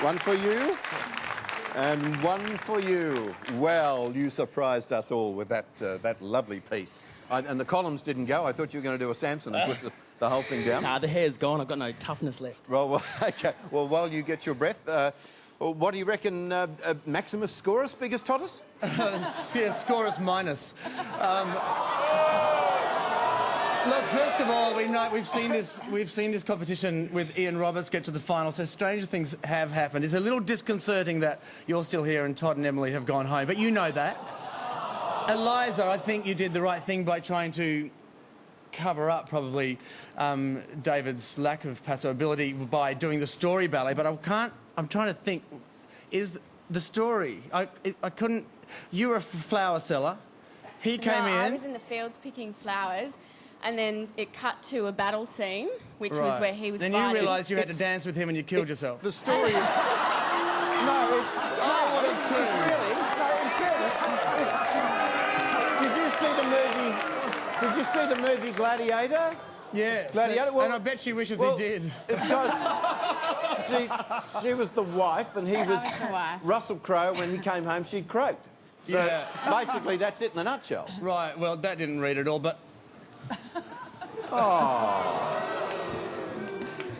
One for you. And one for you. Well, you surprised us all with that lovely piece. And the columns didn't go. I thought you were going to do a Samson and push the whole thing down. Nah, the hair's gone. I've got no toughness left. Well, OK. Well, while you get your breath, what do you reckon Maximus Scorus, biggest Totus? Yeah, Scorus minus. Look, first of all, we've seen this competition with Ian Roberts get to the final, so stranger things have happened. It's a little disconcerting that you're still here and Todd and Emily have gone home, but you know that. Eliza, I think you did the right thing by trying to cover up probably David's lack of paso ability by doing the story ballet, but I'm trying to think, is the story, I couldn't, you were a flower seller, he came in. I was in the fields picking flowers. And then it cut to a battle scene, which was where he was then fighting. you realised you had to dance with him and you killed yourself. The story is... No, it's... No, it's really... No, in fairness, Did you see the movie Gladiator? Yeah. Gladiator? Well, and I bet she wishes he did. Because she was the wife and he was Russell Crowe. When he came home, she'd croaked. So basically, that's it in a nutshell. Right, well, that didn't read at all, but... Oh.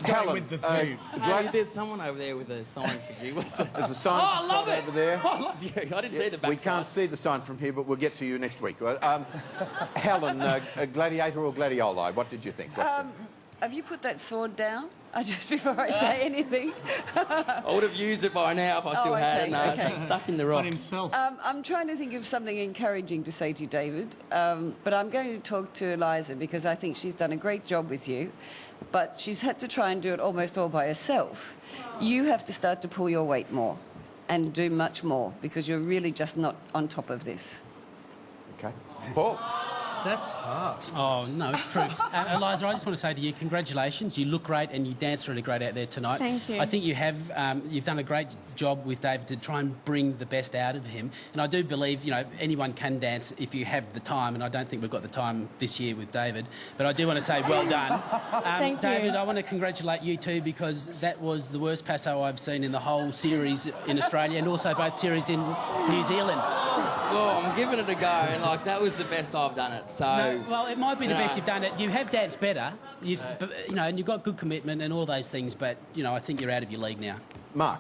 Helen, with the thing. There's someone over there with a sign for you. What's that? There's a sign I love it. over there. I love you. I didn't see the back. We can't see the sign from here, but we'll get to you next week. Helen, Gladiator or Gladioli, what did you think? Have you put that sword down? Just before I say anything. I would have used it by now if I still had it. No, it's stuck in the rock. On himself. I'm trying to think of something encouraging to say to you, David, but I'm going to talk to Eliza because I think she's done a great job with you, but she's had to try and do it almost all by herself. You have to start to pull your weight more and do much more because you're really just not on top of this. OK. Paul? That's harsh. Oh, no, it's true. Eliza, I just want to say to you, congratulations. You look great and you danced really great out there tonight. Thank you. I think you have, you've done a great job with David to try and bring the best out of him. And I do believe, you know, anyone can dance if you have the time, and I don't think we've got the time this year with David. But I do want to say well done. Thank David, you. I want to congratulate you too because that was the worst paso I've seen in the whole series in Australia and also both series in New Zealand. Well, I'm giving it a go, and like that was the best I've done it. So no, well, it might be the best you've done it. You have danced better, you know, and you've got good commitment and all those things. But you know, I think you're out of your league now. Mark.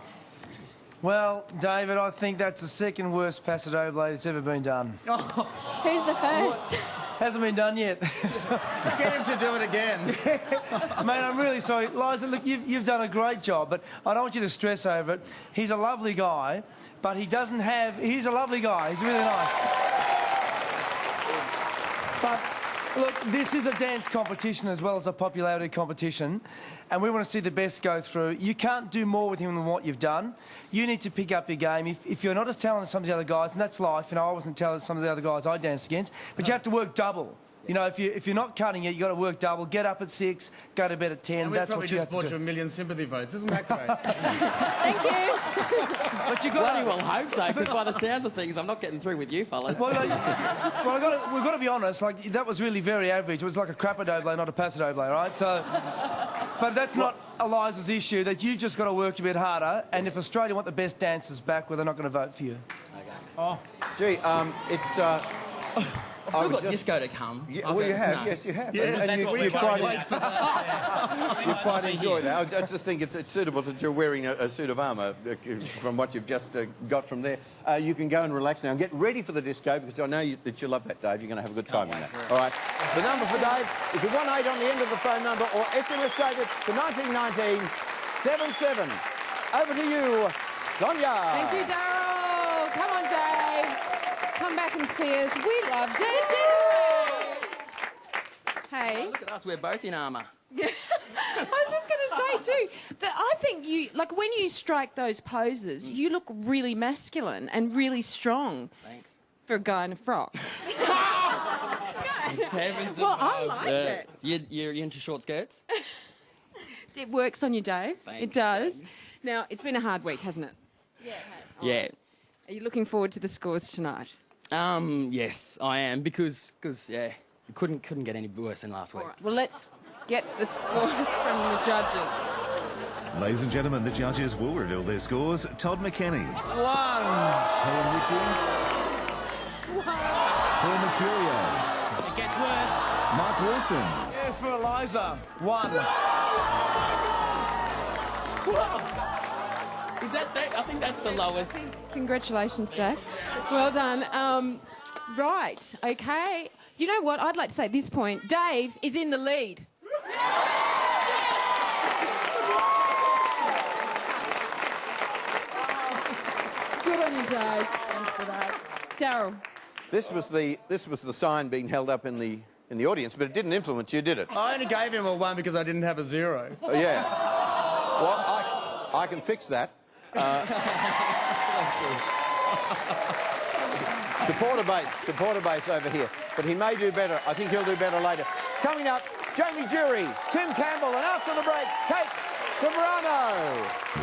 Well, David, I think that's the second worst Paso Doble that's ever been done. Who's the first? Hasn't been done yet. Get him to do it again. Mate, I'm really sorry. Liza, look, you've done a great job, but I don't want you to stress over it. He's a lovely guy, but he doesn't have... He's a lovely guy. He's really nice. But, look, this is a dance competition as well as a popularity competition, and we want to see the best go through. You can't do more with him than what you've done. You need to pick up your game. If you're not as talented as some of the other guys, and that's life, you know, I wasn't talented as some of the other guys I danced against, but you have to work double. You know, if you're not cutting it, you've got to work double. Get up at 6, go to bed at 10. And that's what you have to do. probably just bought you 1 million sympathy votes. Isn't that great? Thank you. But you bloody well hope so, because by the sounds of things, I'm not getting through with you fellas. Well, we've got to be honest. Like that was really very average. It was like a crapper doble, not a paso doble, right? So, but that's not Eliza's issue. That you've just got to work a bit harder. And if Australia want the best dancers back, well, they're not going to vote for you. Okay. Oh, gee, it's. I've still got disco to come. Yeah, well, you have. No. Yes, you have. Yes, and you quite enjoy that. I just think it's suitable that you're wearing a suit of armour from what you've just got from there. You can go and relax now and get ready for the disco because I know that you love that, Dave. You're going to have a good time in that. All right. The number for Dave is a 18 on the end of the phone number or SMS David to 1919 77. Over to you, Sonia. Thank you, Daryl. Come on, Dave. Come back and see us. We love Dave Dinneray. Hey. Oh, look at us, we're both in armour. I was just going to say, too, that I think you, like, when you strike those poses, you look really masculine and really strong. Thanks. For a guy in a frock. Heavens well, above. I like it. You're into short skirts? It works on you, Dave. Thanks, it does. thanks. Now, it's been a hard week, hasn't it? Yeah, it has. Yeah. Are you looking forward to the scores tonight? Yes, I am, because yeah, it couldn't get any worse than last week. All right. Well, let's get the scores from the judges. Ladies and gentlemen, the judges will reveal their scores. Todd McKenny. 1. Helen Ritchie. Paul Mercurio. It gets worse. Mark Wilson. Yes, for Eliza. 1. Is that? I think that's the lowest. Congratulations, Jack. Well done. Right, okay. You know what? I'd like to say at this point, Dave is in the lead. Good on you, Dave. Thanks for that. Daryl. This was the sign being held up in the audience, but it didn't influence you, did it? I only gave him a 1 because I didn't have a 0. Oh, yeah. Well, I can fix that. Supporter base over here. But he may do better. I think he'll do better later. Coming up, Jamie Jury, Tim Campbell, and after the break, Kate Sobrano.